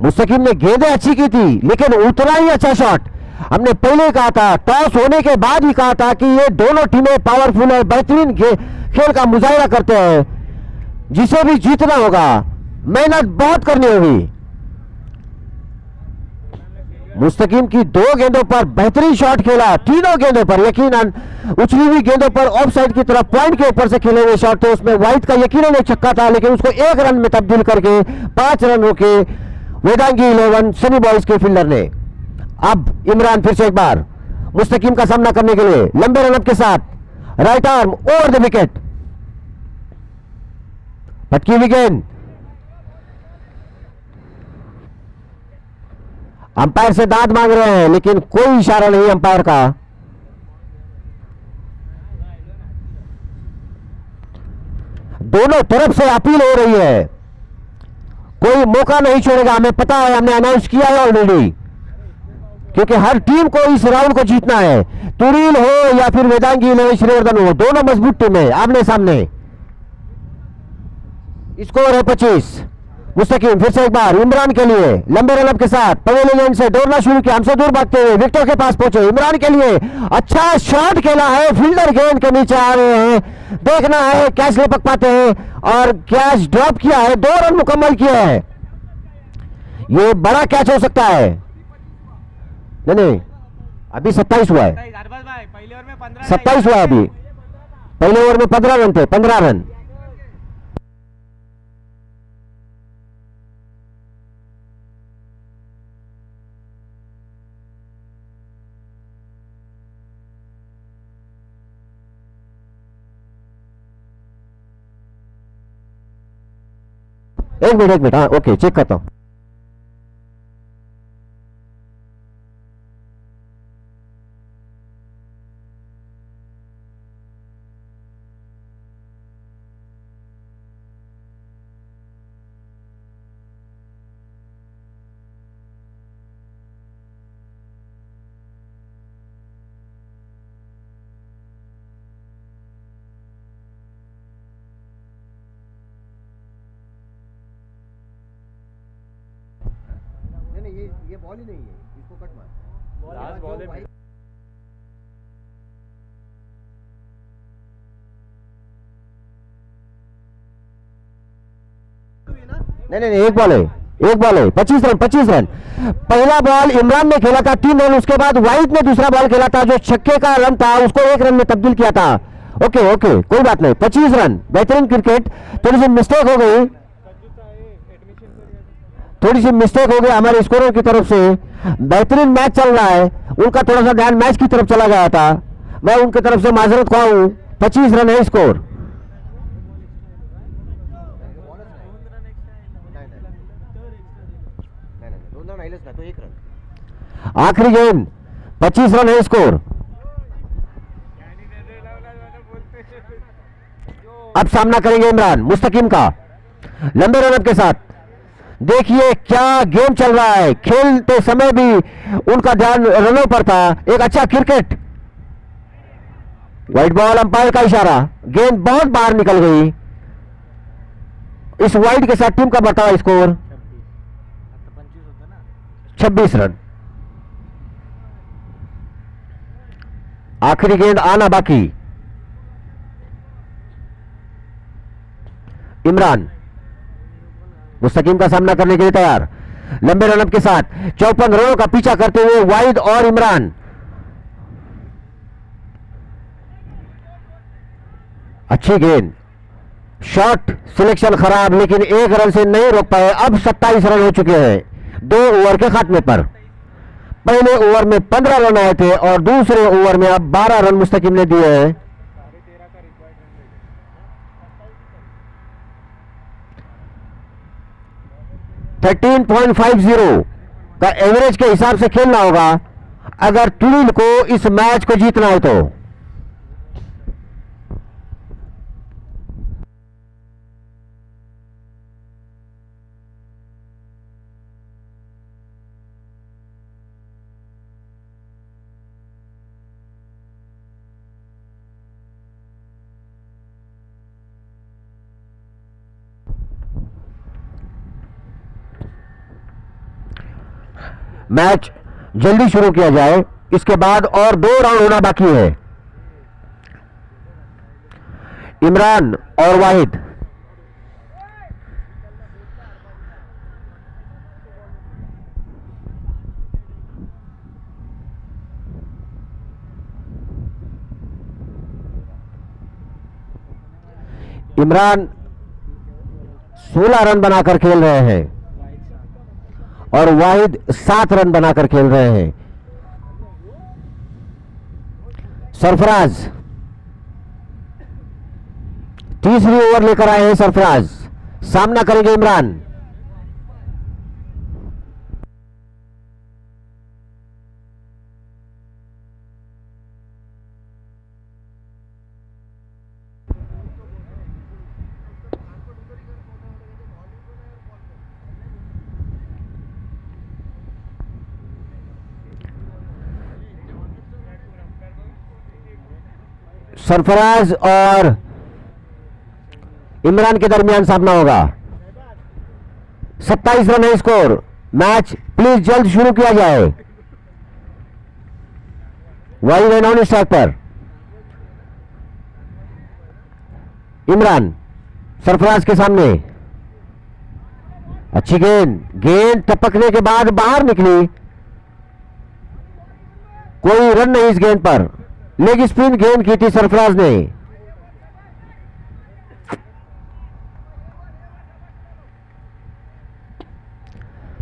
मुस्तकीम ने गेंदें अच्छी की थी, लेकिन उतना ही अच्छा शॉट। हमने पहले कहा था, टॉस होने के बाद ही कहा था कि ये दोनों टीमें पावरफुल है, बेहतरीन खेल का मुजाहिरा करते हैं। जिसे भी जीतना होगा, मेहनत बहुत करनी होगी। मुस्तकीम की 2 गेंदों पर बेहतरीन शॉट खेला, तीनों गेंदों पर यकीनन उछली हुई गेंदों पर ऑफ साइड की तरफ पॉइंट के ऊपर से खेले हुए शॉट थे। उसमें वाहिद का यकीनन एक छक्का था, लेकिन उसको 1 रन में तब्दील करके 5 रन रोके वेदांगी 11 सनी बॉयज के फील्डर ने। अब इमरान फिर से एक बार मुस्तकीम का सामना करने के लिए लंबे रनअप के साथ right arm over the wicket, भटकी हुई गेंद। अंपायर से दाद मांग रहे हैं, लेकिन कोई इशारा नहीं अंपायर का। दोनों तरफ से अपील हो रही है, कोई मौका नहीं छोड़ेगा। हमें पता है, हमने अनाउंस किया है ऑलरेडी, क्योंकि हर टीम को इस राउंड को जीतना है। तुरील हो या फिर वेदांगी 11 श्रीवर्धन हो, दोनों मजबूत टीम है आमने सामने। स्कोर है 25। मुस्तकीम फिर से एक बार इमरान के लिए लंबे रनअप के साथ पवेलियन से दौड़ना शुरू किया, हमसे दूर भागते हुए विकेटों के पास पहुंचे। इमरान के लिए अच्छा शॉट खेला है, फील्डर गेंद के नीचे आ रहे हैं, देखना है कैच लपक पाते हैं, और कैच ड्रॉप किया है, 2 रन मुकम्मल किए हैं। ये बड़ा कैच हो सकता है। नहीं, अभी 27 हुआ है, अरबाज भाई पहले ओवर में 15 27 हुआ है अभी। पहले ओवर में 15 रन थे, 15 रन। एक मिनट, हाँ ओके, चेक करता हूं। नहीं, ये बॉल ही नहीं है, इसको कट मार। लास्ट बॉल है। नहीं, एक बॉल है, एक बॉल है। 25 रन, 25 रन। पहला बॉल इमरान ने खेला था 3 रन, उसके बाद वाहिद ने दूसरा बॉल खेला था, जो छक्के का रन था उसको 1 रन में तब्दील किया था। ओके, कोई बात नहीं। 25 रन, बेहतरीन क्रिकेट। थोड़ी सी मिस्टेक हो गई, हमारे स्कोरर की तरफ से। बेहतरीन मैच चल रहा है, उनका थोड़ा सा ध्यान मैच की तरफ चला गया था, मैं उनकी तरफ से माजरत ख्वाह हूं। 25 रन है स्कोर। आखिरी गेंद, 25 रन है स्कोर। अब सामना करेंगे इमरान मुस्तकीम का लंबे रनअप के साथ। देखिए क्या गेम चल रहा है, खेलते समय भी उनका ध्यान रनों पर था। एक अच्छा क्रिकेट। व्हाइट बॉल, अंपायर का इशारा, गेंद बहुत बाहर निकल गई। इस वाइड के साथ टीम का बढ़ता हुआ स्कोर 26 रन। आखिरी गेंद आना बाकी। इमरान मुस्तकीम का सामना करने के लिए तैयार, लंबे रनअप के साथ 54 रनों का पीछा करते हुए वाहिद और इमरान। अच्छी गेंद, शॉट सिलेक्शन खराब, लेकिन एक रन से नहीं रोक पाए। अब 27 रन हो चुके हैं 2 ओवर के खात्मे पर। पहले ओवर में 15 रन आए थे और दूसरे ओवर में अब 12 रन मुस्तकीम ने दिए हैं। 13.50 का एवरेज के हिसाब से खेलना होगा अगर तुरीन को इस मैच को जीतना है तो। मैच जल्दी शुरू किया जाए, इसके बाद और 2 राउंड होना बाकी है। इमरान और वाहिद, इमरान 16 रन बनाकर खेल रहे हैं और वाहिद 7 रन बनाकर खेल रहे हैं। सरफराज तीसरी ओवर लेकर आए हैं। सरफराज सामना करेंगे इमरान। सरफराज और इमरान के दरमियान सामना होगा। 27 रन है स्कोर। मैच प्लीज जल्द शुरू किया जाए। वाइड एंड ऑन स्ट्राइक पर इमरान सरफराज के सामने। अच्छी गेंद, गेंद टपकने के बाद बाहर निकली। कोई रन नहीं इस गेंद पर। लेग स्पिन गेंद की थी सरफराज ने।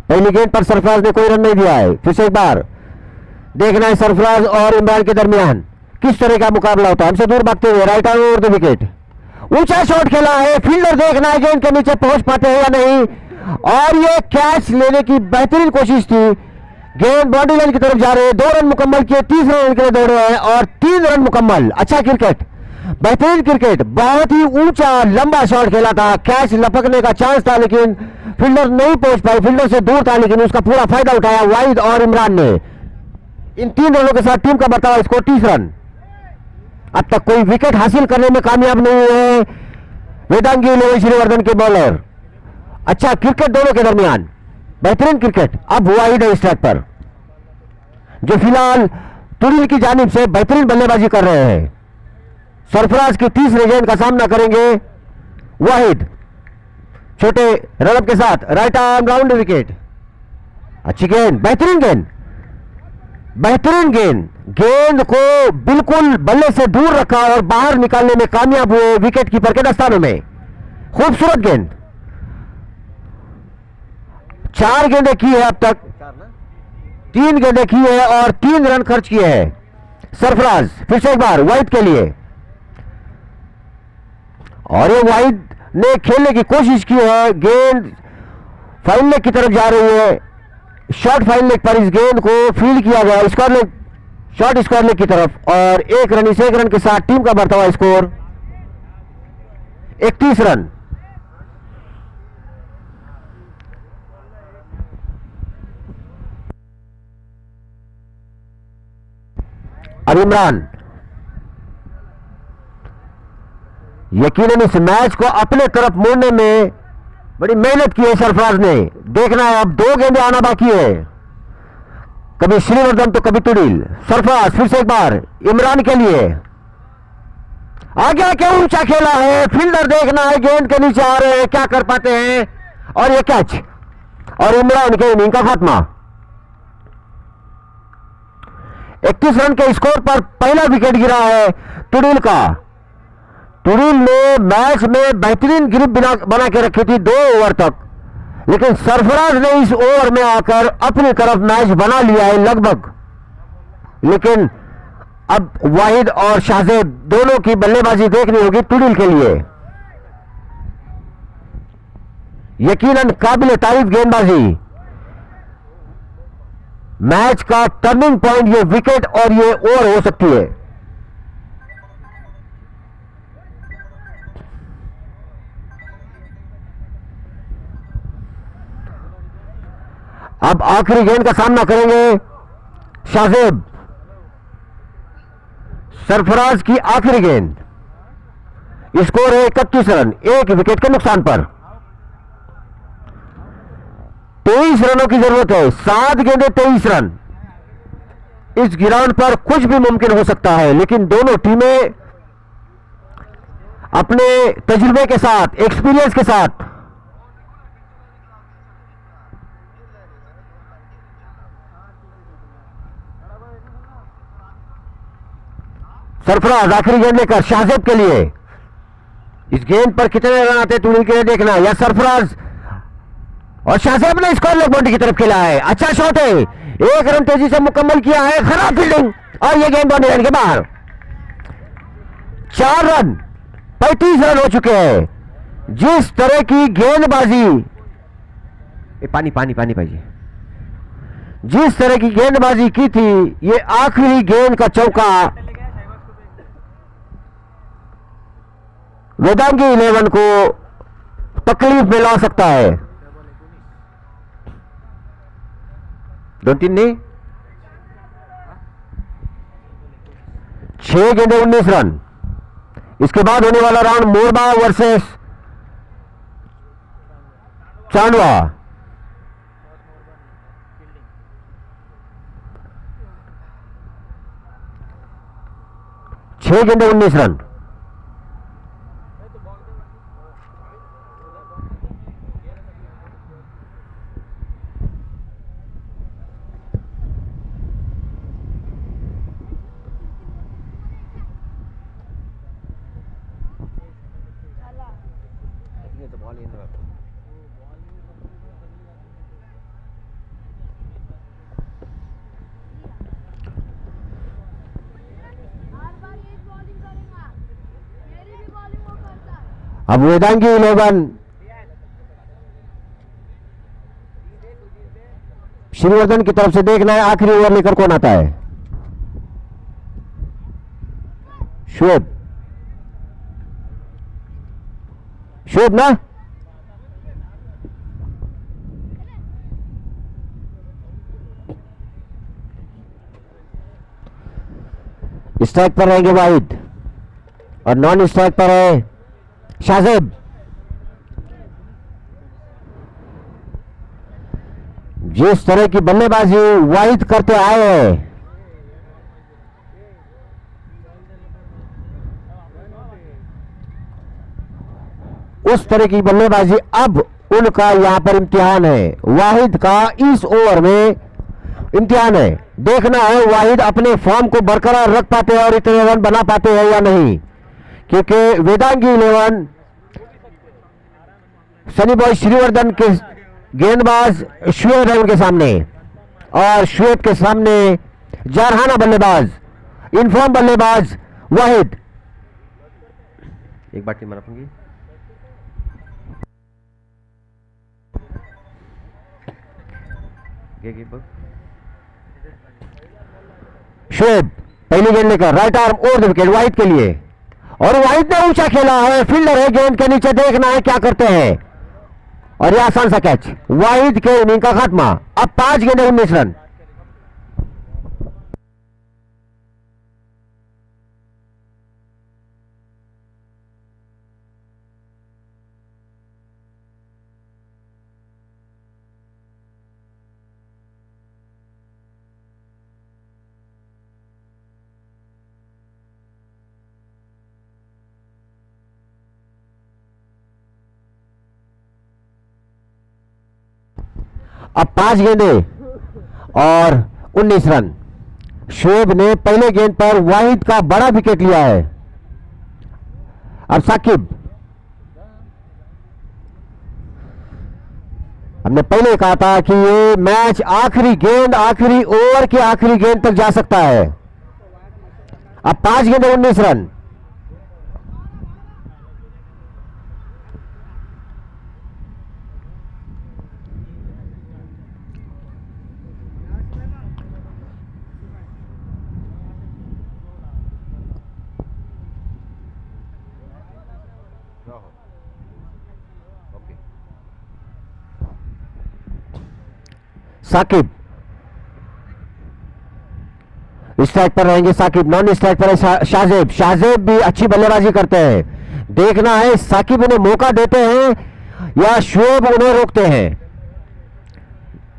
पहली गेंद पर सरफराज ने कोई रन नहीं दिया है। फिर से एक बार देखना है सरफराज और इमरान के दरमियान किस तरह का मुकाबला होता है। हमसे दूर भागते हुए right arm over the wicket, ऊंचा शॉट खेला है। फील्डर देखना है गेंद के नीचे पहुंच पाते हैं या नहीं। और ये कैच लेने की बेहतरीन कोशिश थी। गेंद बाउंड्री लाइन की तरफ जा रहे हैं। 2 रन मुकम्मल किए, तीसरे रन के लिए दौड़े हैं और 3 रन मुकम्मल। अच्छा क्रिकेट, बेहतरीन क्रिकेट। बहुत ही ऊंचा लंबा शॉट खेला था। कैच लपकने का चांस था लेकिन फील्डर नहीं पहुंच पाए। फील्डर से दूर था लेकिन उसका पूरा फायदा उठाया वाहिद और इमरान ने। इन 3 रनों के साथ टीम का बर्ताव स्कोर 30 रन। अब तक कोई विकेट हासिल करने में कामयाब नहीं हुए वेदांगी लेवल श्रीवर्धन के बॉलर। अच्छा क्रिकेट दोनों के दरमियान, बेहतरीन क्रिकेट। अब वाहिद है स्ट्राइक पर जो फिलहाल तुरीन की जानिब से बेहतरीन बल्लेबाजी कर रहे हैं। सरफराज की तीसरे गेंद का सामना करेंगे वाहिद। छोटे रनअप के साथ राइट आर्म राउंड विकेट। अच्छी गेंद, बेहतरीन गेंद, बेहतरीन गेंद। गेंद को बिल्कुल बल्ले से दूर रखा और बाहर निकालने में कामयाब हुए विकेट कीपर के दस्तानों में। खूबसूरत गेंद। 4 गेंदें की है अब तक, 3 गेंदें की है और 3 रन खर्च किए हैं सरफराज। फिर से एक बार वाहिद के लिए, और ये वाहिद ने खेलने की कोशिश की है। गेंद फाइन लेग की तरफ जा रही है। शॉर्ट फाइन लेग पर इस गेंद को फील्ड किया गया square leg, short square leg की तरफ। और 1 रन, इस 1 रन के साथ टीम का बढ़ता हुआ स्कोर 31 रन। अब इमरान यकीनन इस मैच को अपने तरफ मोड़ने में बड़ी मेहनत की है सरफराज ने। देखना है अब 2 गेंदें आना बाकी है। कभी श्रीवर्धन तो कभी तुड़ील। सरफराज फिर से एक बार इमरान के लिए, आगे आके ऊंचा खेला है, फील्डर देखना है, गेंद के नीचे आ रहे हैं, क्या कर पाते हैं, और ये कैच, और इमरान के इनिंग का खात्मा। 31 रन के स्कोर पर पहला विकेट गिरा है तुड़ील का। तुड़ील ने मैच में बेहतरीन ग्रिप बना के रखी थी 2 ओवर तक, लेकिन सरफराज ने इस ओवर में आकर अपनी तरफ मैच बना लिया है लगभग। लेकिन अब वाहिद और शाहजेब दोनों की बल्लेबाजी देखनी होगी तुड़ील के लिए। यकीनन काबिल तारीफ गेंदबाजी, मैच का टर्निंग पॉइंट ये विकेट और ये ओवर हो सकती है। अब आखिरी गेंद का सामना करेंगे शाहजेब। सरफराज की आखिरी गेंद, स्कोर है 31 रन, 1 विकेट के नुकसान पर। 23 रनों की जरूरत है, 7 गेंदें 23 रन। इस ग्राउंड पर कुछ भी मुमकिन हो सकता है, लेकिन दोनों टीमें अपने तजुर्बे के साथ, एक्सपीरियंस के साथ सरफराज आखिरी गेंद लेकर शाहजेब के लिए। इस गेंद पर कितने रन आते तुड़ील के लिए देखना, या सरफराज और शाहजेब ने स्कोर लेग बाउंड्री की तरफ खेला है। अच्छा शॉट है, 1 रन तेजी से मुकम्मल किया है, खराब फील्डिंग, और यह गेंद बाउंड्री लाइन के बाहर। 4 रन, 35 रन हो चुके हैं। जिस तरह की गेंदबाजी, पानी पानी पानी पाइए, जिस तरह की गेंदबाजी की थी, ये आखिरी गेंद का चौका वेदांगी 11 को तकलीफ में ला सकता है। 2-3 नहीं, 6 गेंदे 19 रन। इसके बाद होने वाला राउंड मोरबा वर्सेस चांदवा। 6 गेंदे 19 रन। अब वेदांगी 11 श्रीवर्धन की तरफ से देखना है आखिरी ओवर लेकर कौन आता है। शुएब, शुएब ना, स्ट्राइक पर रहेंगे वाहिद और नॉन स्ट्राइक पर है शाहजेब। जिस तरह की बल्लेबाजी वाहिद करते आए हैं, उस तरह की बल्लेबाजी अब उनका यहां पर इम्तिहान है। वाहिद का इस ओवर में इम्तिहान है। देखना है वाहिद अपने फॉर्म को बरकरार रख पाते हैं और इतने रन बना पाते हैं या नहीं, क्योंकि वेदांगी 11 सनी बॉय श्रीवर्धन के गेंदबाज श्वेब के सामने, और श्वेब के सामने जारहाना बल्लेबाज, इनफॉर्म बल्लेबाज वाहिद। एक बार मारा पूंगी शुएब पहली गेंद लेकर right arm over the wicket Wahid के लिए, और वाहिद ने ऊंचा खेला है, फील्डर है गेंद के नीचे, देखना है क्या करते हैं, और यह आसान सा कैच, वाहिद के इनिंग का खात्मा। अब 5 गेंदे 19 रन। अब 5 गेंदे और 19 रन। शोएब ने पहले गेंद पर वाहिद का बड़ा विकेट लिया है। अब साकिब, हमने पहले कहा था कि ये मैच आखिरी गेंद, आखिरी ओवर के आखिरी गेंद तक जा सकता है। अब 5 गेंदे 19 रन। साकिब स्ट्राइक पर रहेंगे। साकिब नॉन स्ट्राइक पर है। शाहजेब, शाहजेब भी अच्छी बल्लेबाजी करते हैं। देखना है साकिब उन्हें मौका देते हैं या शोएब उन्हें रोकते हैं।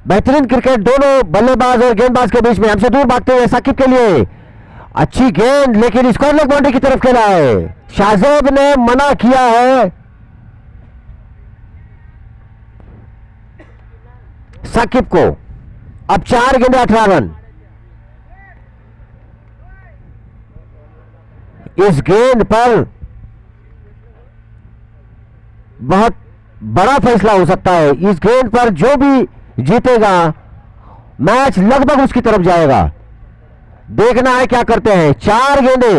बेहतरीन क्रिकेट दोनों बल्लेबाज और गेंदबाज के बीच में। हमसे दूर भागते हुए साकिब के लिए अच्छी गेंद, लेकिन स्क्वायर लेग बाउंड्री की तरफ खेला है। शाहजेब ने मना किया है साकिब को। अब 4 गेंदे 18 रन। इस गेंद पर बहुत बड़ा फैसला हो सकता है। इस गेंद पर जो भी जीतेगा मैच लगभग उसकी तरफ जाएगा। देखना है क्या करते हैं। 4 गेंदे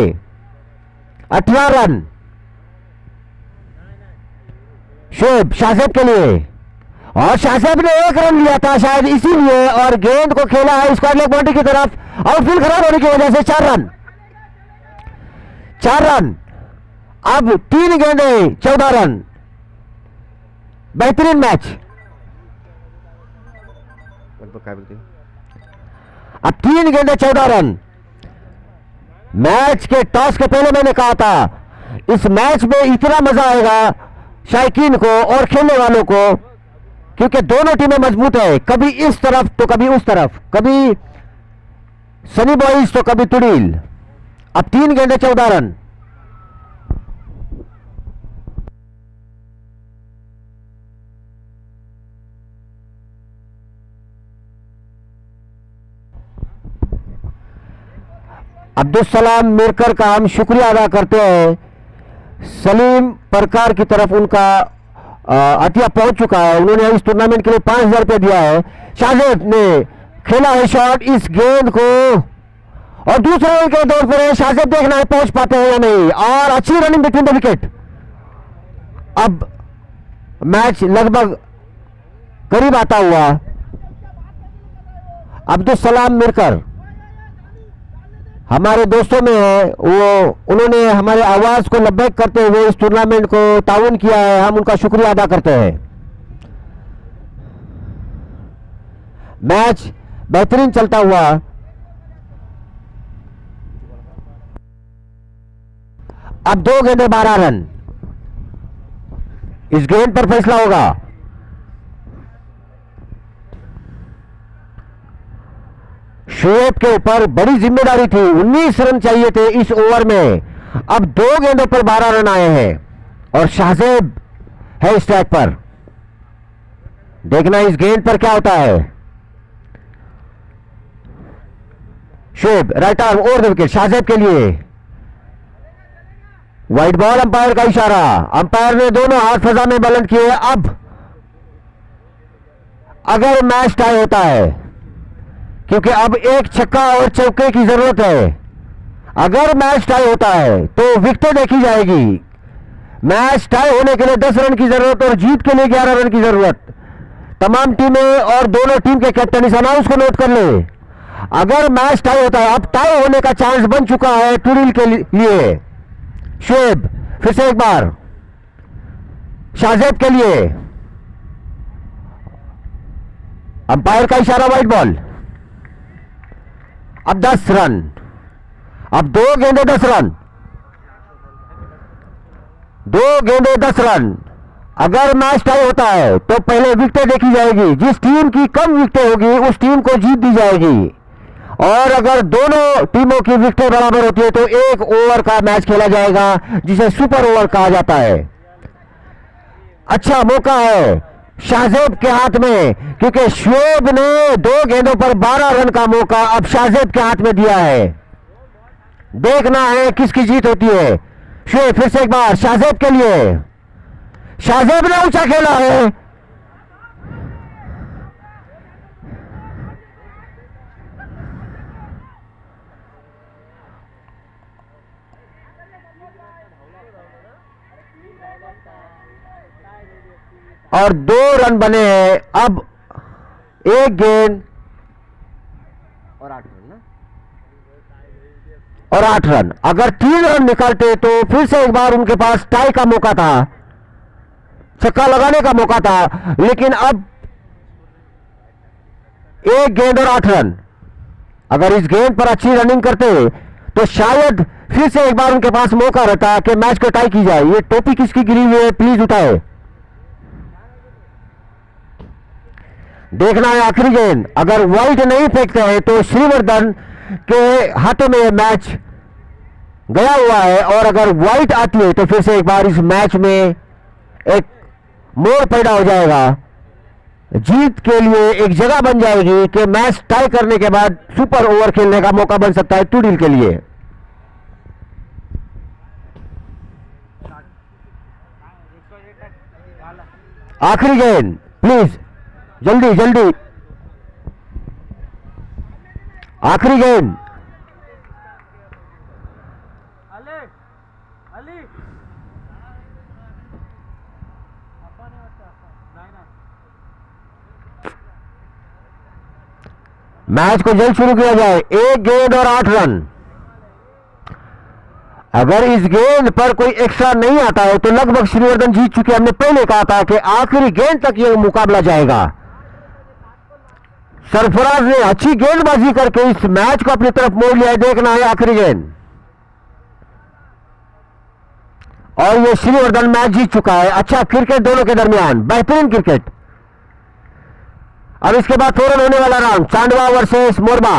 18 रन शोएब शाहजेब के लिए, और शाहजेब ने 1 रन लिया था शायद इसीलिए, और गेंद को खेला है स्क्वायर लेग बाउंड्री की तरफ। आउटफील्ड खराब होने की वजह से 4 रन। 4 रन। अब 3 गेंदे 14 रन। बेहतरीन मैच। अब 3 गेंदे 14 रन। मैच के टॉस के पहले मैंने कहा था इस मैच में इतना मजा आएगा शायकीन को और खेलने वालों को, क्योंकि दोनों टीमें मजबूत है। कभी इस तरफ तो कभी उस तरफ, कभी सनी बॉयज तो कभी तुड़ील। अब 3 गेंदे 14 रन। अब्दुल सलाम मिरकर का हम शुक्रिया अदा करते हैं। सलीम परकार की तरफ उनका अतिया पहुंच चुका है। उन्होंने इस टूर्नामेंट के लिए 5000 रुपये दिया है। शाहजेब ने खेला है शॉट इस गेंद को, और दूसरे ओवर के दौर पर है। शाहजेब देखना है पहुंच पाते हैं या नहीं, और अच्छी रनिंग बिटवीन द विकेट। अब मैच लगभग करीब आता हुआ। अब्दुल सलाम मिरकर हमारे दोस्तों में है, वो उन्होंने हमारे आवाज को लब्बैक करते हुए इस टूर्नामेंट को ताउन किया है। हम उनका शुक्रिया अदा करते हैं। मैच बेहतरीन चलता हुआ। अब 2 गेंदे 12 रन। इस गेंद पर फैसला होगा। शोएब के ऊपर बड़ी जिम्मेदारी थी। 19 रन चाहिए थे इस ओवर में। अब 2 गेंदों पर 12 रन आए हैं, और शाहजेब है स्ट्राइक पर। देखना इस गेंद पर क्या होता है। Shoaib right arm over the wicket Shahzeb के लिए। वाइड बॉल, अंपायर का इशारा। अंपायर ने दोनों हाथ फजा में बुलंद किए। अब अगर मैच टाई होता है, क्योंकि अब एक छक्का और चौके की जरूरत है, अगर मैच टाई होता है तो विकेटें देखी जाएगी। मैच टाई होने के लिए 10 रन की जरूरत और जीत के लिए 11 रन की जरूरत। तमाम टीमें और दोनों टीम के कैप्टन इस अनाउंस को नोट कर ले। अगर मैच टाई होता है, अब टाई होने का चांस बन चुका है टूरिल के लिए। शोएब फिर से एक बार शाहजेब के लिए। अंपायर का इशारा, वाइड बॉल। अब 10 रन। अब 2 गेंदे 10 रन। 2 गेंदे 10 रन। अगर मैच टाई होता है तो पहले विकेटें देखी जाएगी। जिस टीम की कम विकेटें होगी उस टीम को जीत दी जाएगी, और अगर दोनों टीमों की विकेटें बराबर होती है तो 1 ओवर का मैच खेला जाएगा, जिसे सुपर ओवर कहा जाता है। अच्छा मौका है शाहजेब के हाथ में, क्योंकि शोएब ने 2 गेंदों पर 12 रन का मौका अब शाहजेब के हाथ में दिया है। देखना है किसकी जीत होती है। शोएब फिर से एक बार शाहजेब के लिए, शाहजेब ने ऊंचा खेला है। और 2 रन बने हैं। अब 1 गेंद और 8 रन ना, और 8 रन। अगर 3 रन निकालते तो फिर से एक बार उनके पास टाई का मौका था, छक्का लगाने का मौका था, लेकिन अब 1 गेंद और 8 रन। अगर इस गेंद पर अच्छी रनिंग करते तो शायद फिर से एक बार उनके पास मौका रहता कि मैच को टाई की जाए। ये टोपी किसकी गिरी हुई है, प्लीज उठाए। देखना है आखिरी गेंद। अगर वाइड नहीं फेंकते हैं तो श्रीवर्धन के हाथों में यह मैच गया हुआ है, और अगर वाइड आती है तो फिर से एक बार इस मैच में एक मोड़ पैदा हो जाएगा। जीत के लिए एक जगह बन जाएगी कि मैच टाई करने के बाद सुपर ओवर खेलने का मौका बन सकता है टूडिल के लिए। आखिरी गेंद प्लीज, जल्दी जल्दी, आखिरी गेंद। अली अली मैच को जल्द शुरू किया जाए। 1 गेंद और 8 रन। अगर इस गेंद पर कोई एक्स्ट्रा नहीं आता है तो लगभग श्रीवर्धन जीत चुके। हमने पहले कहा था कि आखिरी गेंद तक यह मुकाबला जाएगा। सरफराज ने अच्छी गेंदबाजी करके इस मैच को अपनी तरफ मोड़ लिया है। देखना है आखिरी गेंद, और ये श्रीवर्धन मैच जीत चुका है। अच्छा क्रिकेट दोनों के दरमियान, बेहतरीन क्रिकेट। अब इसके बाद फौरन होने वाला round Chandwa versus Morba.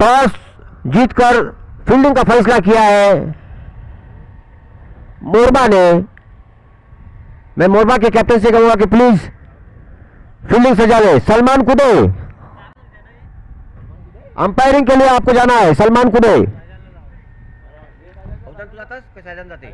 Toss जीतकर फील्डिंग का फैसला किया है मोरबा ने। मैं मोरबा के कैप्टन से कहूंगा कि प्लीज फील्डिंग सजा ले। सलमान कुदे, अंपायरिंग के लिए आपको जाना है। सलमान कुदे। तुला जाते